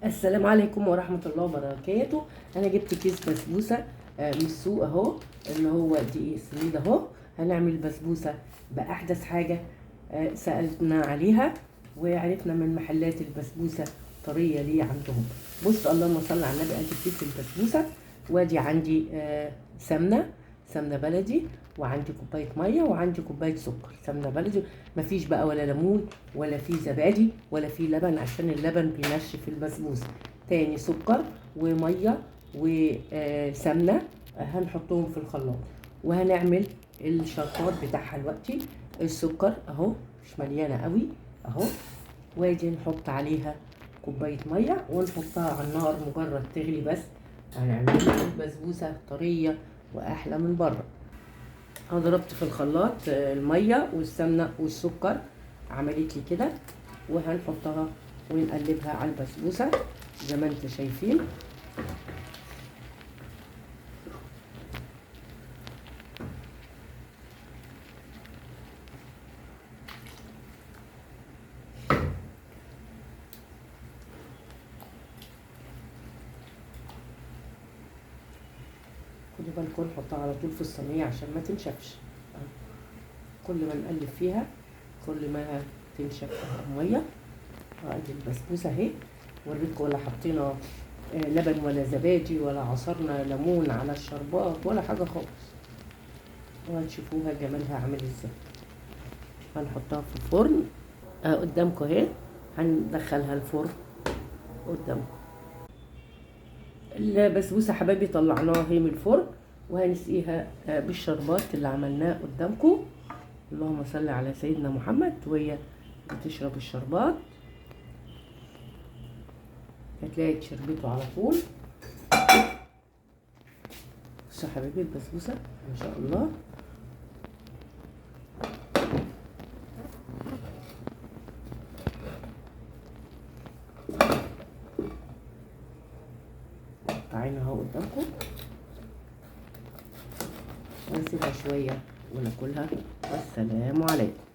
السلام عليكم ورحمة الله وبركاته. أنا جبت كيس بسبوسة من السوق أهو، اللي هو دقيق السميد أهو. هنعمل بسبوسة بأحدث حاجة سألنا عليها وعرفنا من محلات البسبوسة طرية ليه عندهم. بص، اللهم صل على النبي. أدي كيس البسبوسة، وادي عندي سمنة بلدي، وعندي كوباية مية، وعندي كوباية سكر. سمنة بلدي، مفيش بقى ولا ليمون ولا في زبادي ولا في لبن، عشان اللبن بينشف البسبوسة. تاني سكر ومية وسمنة هنحطهم في الخلاط، وهنعمل الشرطات بتاعها دلوقتي. السكر اهو مش مليانة قوي اهو، وادي نحط عليها كوباية مية ونحطها على النار مجرد تغلي بس. هنعمل بسبوسة طرية واحلى من بره. انا ضربت في الخلاط الميه والسمنه والسكر، عملت لي كده، وهنحطها ونقلبها على البسبوسه زي ما انتم شايفين. خدوا بالكم نحطها على طول في الصينيه عشان ما تنشفش. كل ما نقلب فيها كل ما تنشف الميه. ادي البسبوسه اهي. وريتكم ولا حطينا لبن ولا زبادي ولا عصرنا ليمون على الشربات ولا حاجه خالص، وهتشوفوها جمالها عامل ازاي. هنحطها في الفرن قدامكم اهي. هندخلها الفرن قدامكم. البسبوسه حبايبي طلعناها اهي من الفرن، وهنسقيها بالشربات اللي عملناه قدامكم. اللهم صل على سيدنا محمد. وهي بتشرب الشربات هتلاقي شربته على طول. بصوا حبايبي البسبوسه ما شاء الله. قطعينها اهو قدامكم، ونسيبها شويه وناكلها. والسلام عليكم.